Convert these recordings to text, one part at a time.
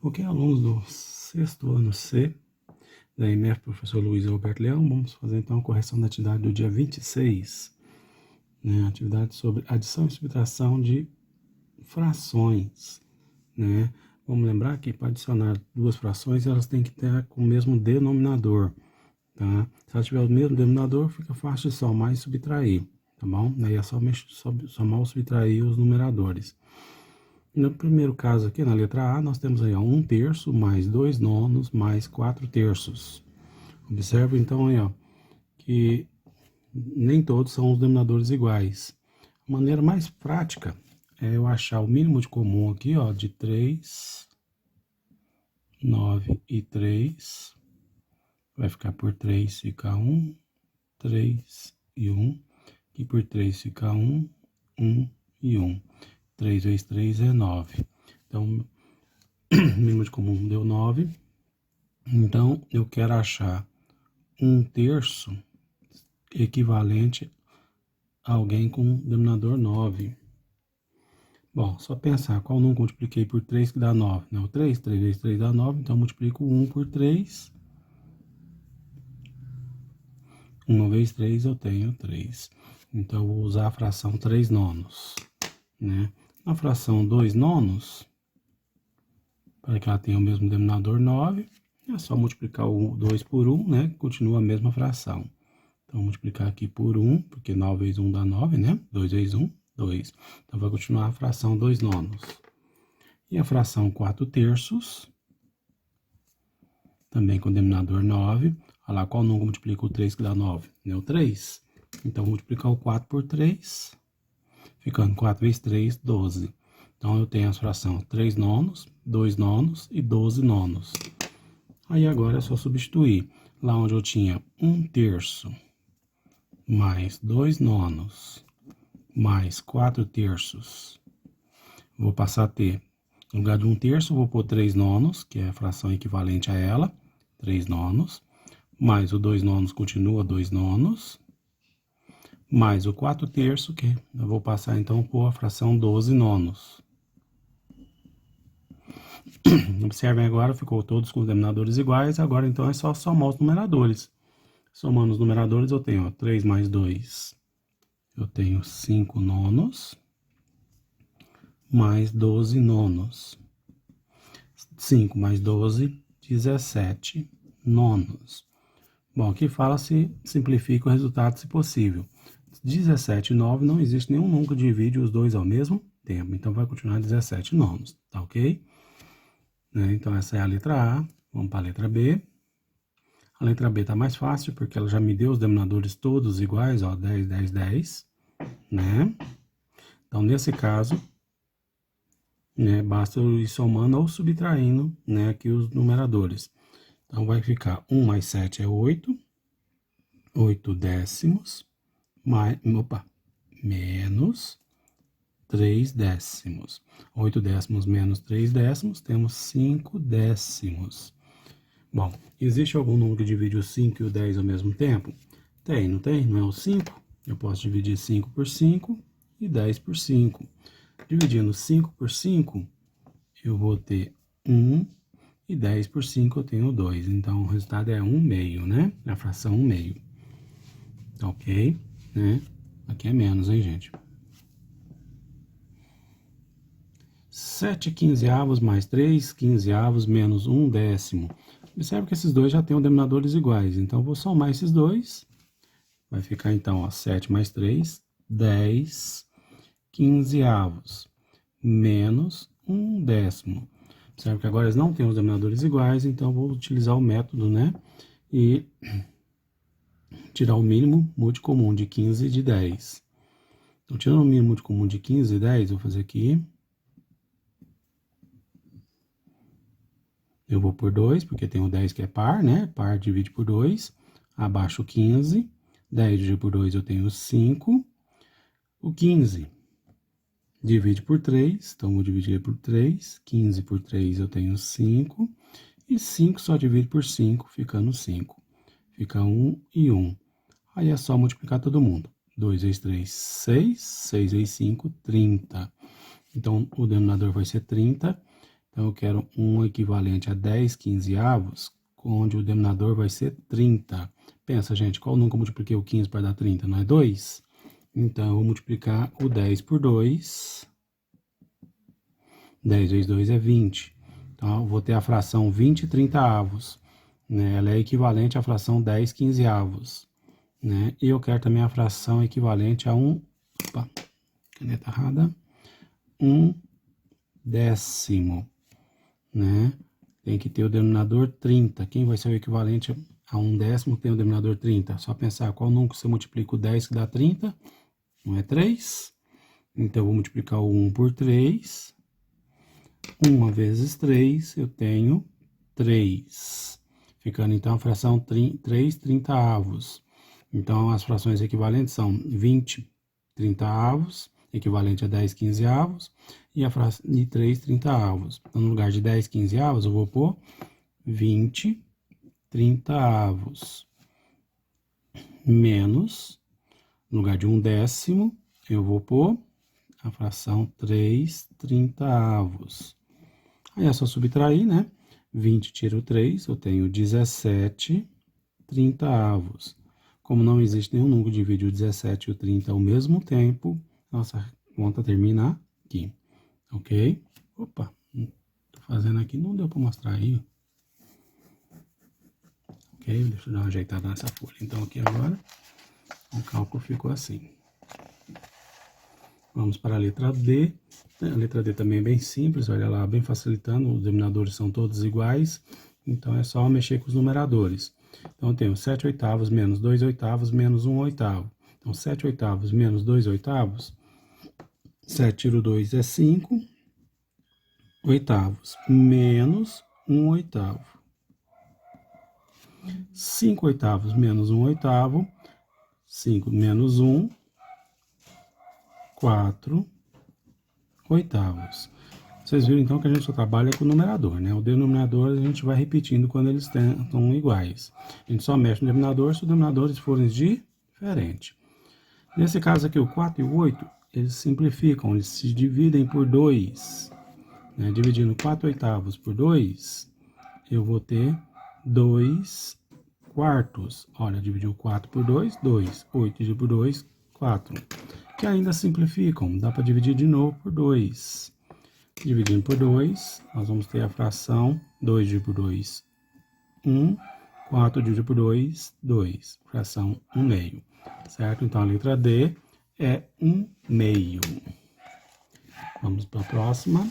Ok, alunos do sexto ano C, da IMF, professor Luiz Alberto Leão, vamos fazer então a correção da atividade do dia 26, né? Atividade sobre adição e subtração de frações, né? Vamos lembrar que para adicionar duas frações, elas têm que ter o mesmo denominador, tá? Se ela tiver o mesmo denominador, fica fácil de somar e subtrair, tá bom? Aí é só somar ou subtrair os numeradores. No primeiro caso aqui, na letra A, nós temos aí ó, 1/3 mais 2/9 mais 4/3. Observe então aí, ó, que nem todos são os denominadores iguais. A maneira mais prática é eu achar o mínimo de comum aqui, ó, de 3, 9 e 3. Vai ficar por 3, fica 1, 3 e 1. E por 3 fica 1, 1 e 1. 3 vezes 3 é 9. Então, mínimo de comum deu 9. Então, eu quero achar 1/3 equivalente a alguém com denominador 9. Bom, só pensar qual número multipliquei por 3 que dá 9. Né? O 3 vezes 3 dá 9, então eu multiplico 1 por 3. 1 vezes 3 eu tenho 3. Então, eu vou usar a fração 3/9. Né? A fração 2/9, para que ela tenha o mesmo denominador 9, é só multiplicar o 2 por 1, né? Continua a mesma fração. Então, multiplicar aqui por 1, porque 9 vezes 1 dá 9, né? 2 vezes 1, 2. Então, vai continuar a fração 2/9. E a fração 4/3, também com denominador 9. Olha lá, qual número multiplica o 3 que dá 9? Né? O 3. Então, vou multiplicar o 4 por 3, ficando 4 vezes 3, 12. Então, eu tenho a fração 3/9, 2/9 e 12/9. Aí, agora é só substituir. Lá onde eu tinha 1/3 mais 2/9 mais 4/3, vou passar a ter, no lugar de 1/3, vou pôr 3/9, que é a fração equivalente a ela, 3/9, mais o 2/9 continua 2/9, mais o 4/3, que eu vou passar então por a fração 12/9. Observem agora, ficou todos com os denominadores iguais, agora então é só somar os numeradores. Somando os numeradores eu tenho ó, 3 mais 2, eu tenho 5/9, mais 12/9. 5 mais 12, 17/9. Bom, aqui fala se simplifica o resultado se possível. 17/9 não existe nenhum número que divide os dois ao mesmo tempo, então vai continuar 17/9, tá ok? Né? Então essa é a letra A, vamos para a letra B. A letra B tá mais fácil, porque ela já me deu os denominadores todos iguais, ó, 10, 10, 10, né? Então nesse caso, né, basta eu ir somando ou subtraindo, né, aqui os numeradores. Então, vai ficar 1 mais 7 é 8, 8 décimos, menos 3 décimos. 8 décimos menos 3 décimos, temos 5 décimos. Bom, existe algum número que divide o 5 e o 10 ao mesmo tempo? Tem, não tem? Não é o 5? Eu posso dividir 5 por 5 e 10 por 5. Dividindo 5 por 5, eu vou ter 1, e 10 por 5 eu tenho 2. Então, o resultado é 1/2, né? A fração 1/2. Ok? Né? Aqui é menos, hein, gente? 7 quinzeavos mais 3 quinzeavos menos 1 décimo. Observe que esses dois já têm denominadores iguais. Então, eu vou somar esses dois. Vai ficar, então, ó, 7 mais 3, 10 quinzeavos menos 1 décimo. Observe que agora eles não têm os denominadores iguais, então eu vou utilizar o método, né? E tirar o mínimo múltiplo comum de 15 e de 10. Então, tirando o mínimo múltiplo comum de 15 e 10, eu vou fazer aqui. Eu vou por 2, porque tem o 10 que é par, né? Par divide por 2. Abaixo 15. 10 dividido por 2 eu tenho 5. O 15 divide por 3, então vou dividir por 3. 15 por 3 eu tenho 5. E 5 só divide por 5, ficando 5. Fica 1 e 1. Aí é só multiplicar todo mundo. 2 vezes 3, 6. 6 vezes 5, 30. Então, o denominador vai ser 30. Então, eu quero um equivalente a 10 quinzeavos, onde o denominador vai ser 30. Pensa, gente, qual nunca multipliquei o 15 para dar 30? Não é 2? Então, eu vou multiplicar o 10 por 2. 10 vezes 2 é 20. Então, eu vou ter a fração 20 trintaavos. Né? Ela é equivalente à fração 10 quinzeavos. Né? E eu quero também a fração equivalente a opa, caneta errada. 1/10. Né? Tem que ter o denominador 30. Quem vai ser o equivalente a 1/10 tem o denominador 30? Só pensar qual número você multiplica o 10 que dá 30. Não é 3? Então, eu vou multiplicar o 1 por 3. 1 vezes 3, eu tenho 3. Ficando, então, a fração 3 trintaavos. Então, as frações equivalentes são 20 trintaavos, equivalente a 10 quinzeavos, e 3 trintaavos. Então, no lugar de 10 quinzeavos, eu vou pôr 20 trintaavos. Menos, no lugar de 1/10, eu vou pôr a fração 3 trintaavos. Aí é só subtrair, né? 20 tiro 3, eu tenho 17 trintaavos. Como não existe nenhum número que divide o 17 e o 30 ao mesmo tempo, nossa conta termina aqui, ok? Opa, tô fazendo aqui, não deu para mostrar aí. Ok, deixa eu dar uma ajeitada nessa folha. Então aqui agora, o cálculo ficou assim. Vamos para a letra D. A letra D também é bem simples, olha lá, bem facilitando, os denominadores são todos iguais, então é só mexer com os numeradores. Então, temos 7 oitavos menos 2 oitavos menos 1 oitavo. Então, 7 oitavos menos 2 oitavos, 7 tiro 2 é 5 oitavos, menos 1 oitavo. 5 oitavos menos 1 oitavo, 5 menos 1, 4 oitavos. Vocês viram então que a gente só trabalha com o numerador, né? O denominador a gente vai repetindo quando eles estão iguais. A gente só mexe no denominador se os denominadores forem diferentes. Nesse caso aqui, o 4 e o 8, eles simplificam, eles se dividem por 2. Né? Dividindo 4 oitavos por 2, eu vou ter 2 quartos. Olha, dividiu 4 por 2, 2. 8 dividido por 2, 4. Que ainda simplificam, dá para dividir de novo por 2. Dividindo por 2, nós vamos ter a fração 2 dividido por 2, 1. 4 dividido por 2, 2. Fração 1/2. Certo? Então, a letra D é 1/2. Vamos para a próxima.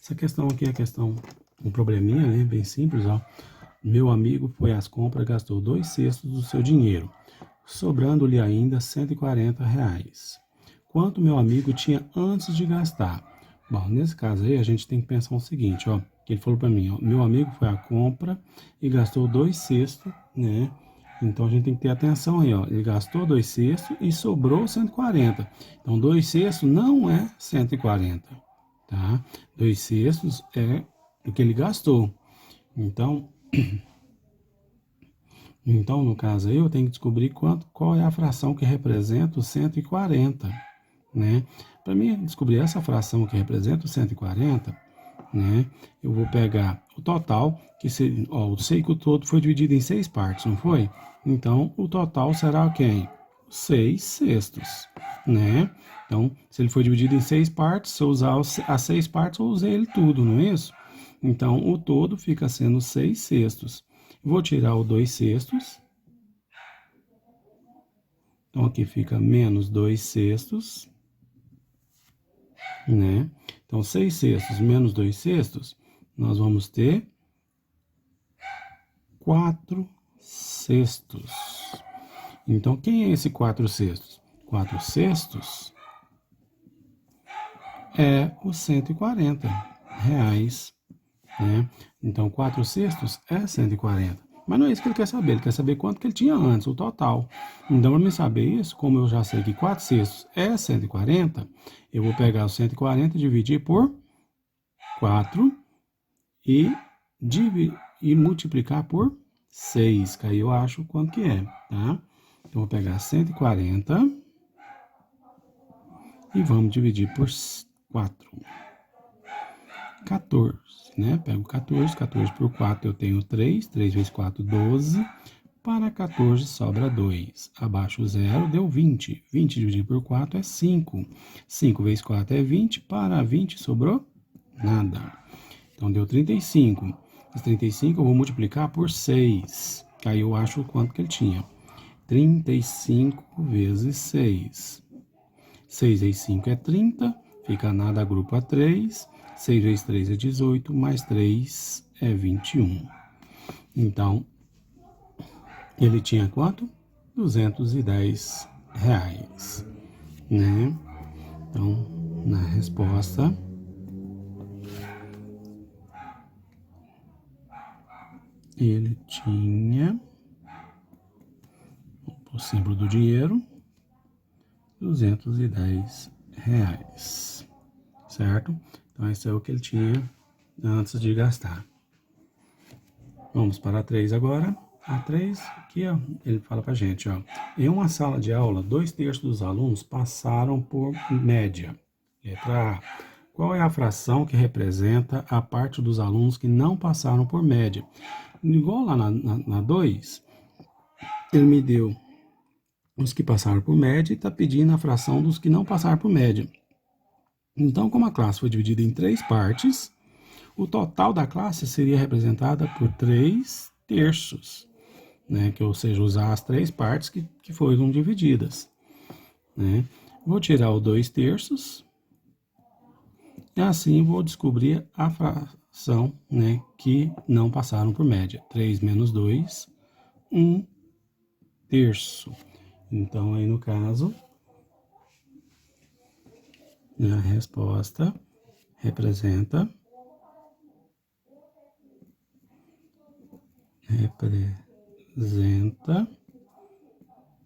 Essa questão aqui é um probleminha, né? Bem simples, ó. Meu amigo foi às compras e gastou 2/6 do seu dinheiro, sobrando-lhe ainda R$140. Quanto meu amigo tinha antes de gastar? Bom, nesse caso aí, a gente tem que pensar o seguinte, ó. Que ele falou para mim, ó, meu amigo foi à compra e gastou 2/6, né? Então, a gente tem que ter atenção aí, ó. Ele gastou 2/6 e sobrou 140. Então, 2/6 não é 140. Tá? 2/6 é o que ele gastou. Então, no caso aí, eu tenho que descobrir qual é a fração que representa o 140, né? Para mim descobrir essa fração que representa o 140, né? Eu vou pegar o total, eu sei que o todo foi dividido em 6 partes, não foi? Então, o total será quem? 6/6, né? Então, se ele foi dividido em 6 partes, se eu usar as 6 partes, eu usei ele tudo, não é isso? Então, o todo fica sendo 6/6. Vou tirar o 2/6. Então, aqui fica menos 2/6, né? Então, 6/6 menos 2/6, nós vamos ter 4/6. Então, quem é esse 4/6? 4/6 é os R$140, né? Então, 4/6 é 140. Mas não é isso que ele quer saber, ele quer saber quanto que ele tinha antes, o total. Então, para mim saber isso, como eu já sei que 4/6 é 140, eu vou pegar o 140 e dividir por 4 e multiplicar por 6, que aí eu acho quanto que é, tá? Então, vou pegar 140 e vamos dividir por 4. 14, né? Pego 14, 14 por 4 eu tenho 3, 3 vezes 4, 12. Para 14 sobra 2. Abaixo o 0 deu 20. 20 dividido por 4 é 5. 5 vezes 4 é 20. Para 20 sobrou nada. Então deu 35. Esse 35 eu vou multiplicar por 6. Aí eu acho o quanto que ele tinha. 35 vezes 6. 6 vezes 5 é 30. Fica nada, agrupa 3. 6 vezes 3 é 18. Mais 3 é 21. Então, ele tinha quanto? R$ 210, né? Então, na resposta, ele tinha o símbolo do dinheiro, R$ 210, certo? Então, esse é o que ele tinha antes de gastar. Vamos para a 3 agora. A 3, aqui ó, ele fala pra gente, ó. Em uma sala de aula, 2/3 dos alunos passaram por média. Letra A. Qual é a fração que representa a parte dos alunos que não passaram por média? Igual lá na 2, ele me deu os que passaram por média e está pedindo a fração dos que não passaram por média. Então, como a classe foi dividida em 3 partes, o total da classe seria representada por 3/3. Né, ou seja, usar as 3 partes que foram divididas. Né? Vou tirar o 2/3 e assim vou descobrir a fração, né, que não passaram por média. 3 menos 2, 1/3. Então, aí no caso, a resposta representa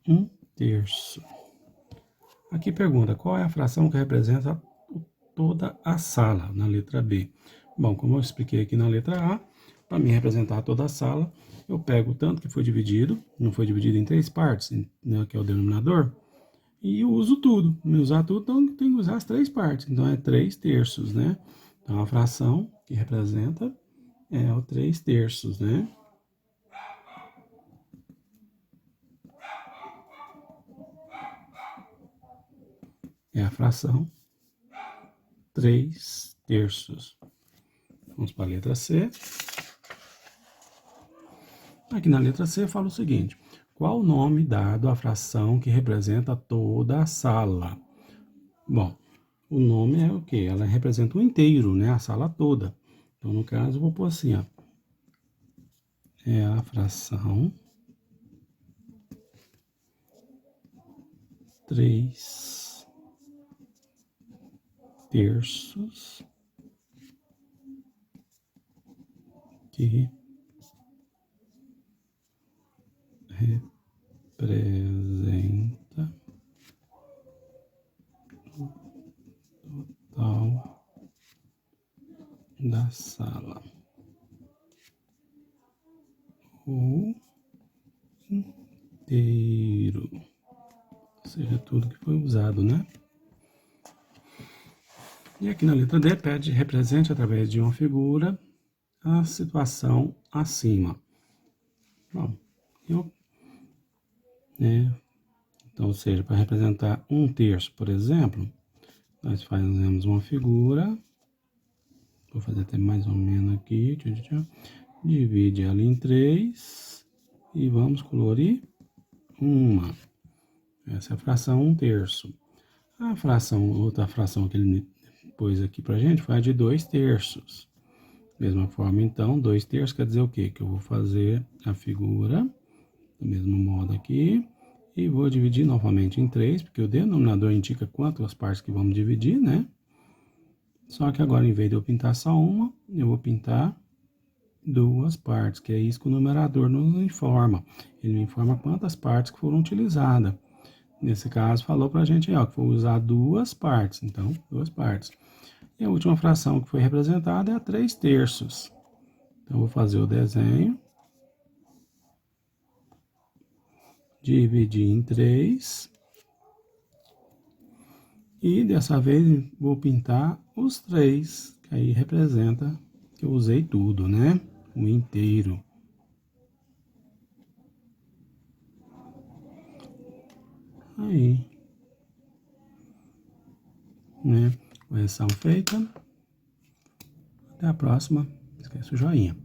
1/3. Aqui pergunta, qual é a fração que representa toda a sala, na letra B? Bom, como eu expliquei aqui na letra A, para me representar toda a sala, eu pego o tanto que foi dividido, não foi dividido em 3 partes, né, que é o denominador, e eu uso tudo. Me usar tudo, então tem que usar as 3 partes, então é 3/3, né? Então a fração que representa é o 3/3, né? É a fração 3/3. Vamos para a letra C. Aqui na letra C fala o seguinte: qual o nome dado à fração que representa toda a sala? Bom, o nome é o quê? Ela representa o inteiro, né? A sala toda. Então, no caso, eu vou pôr assim, ó. É a fração 3/3 que representa o total da sala. O inteiro. Ou seja, tudo que foi usado, né? E aqui na letra D, pede represente através de uma figura a situação acima. Bom, então, ou seja, para representar 1/3, por exemplo, nós fazemos uma figura, vou fazer até mais ou menos aqui, divide ela em 3 e vamos colorir uma. Essa é a fração 1/3. A fração, outra fração que ele pôs aqui pra gente foi a de 2/3. Mesma forma, então, 2/3 quer dizer o quê? Que eu vou fazer a figura do mesmo modo aqui e vou dividir novamente em 3, porque o denominador indica quantas partes que vamos dividir, né? Só que agora, em vez de eu pintar só uma, eu vou pintar 2 partes, que é isso que o numerador nos informa. Ele me informa quantas partes que foram utilizadas. Nesse caso, falou pra gente, ó, que foi usar 2 partes. Então, 2 partes. E a última fração que foi representada é a 3/3. Então, eu vou fazer o desenho. Dividir em 3. E dessa vez vou pintar os 3, que aí representa que eu usei tudo, né? O inteiro. Aí, né? Correção feita. Até a próxima. Não esquece o joinha.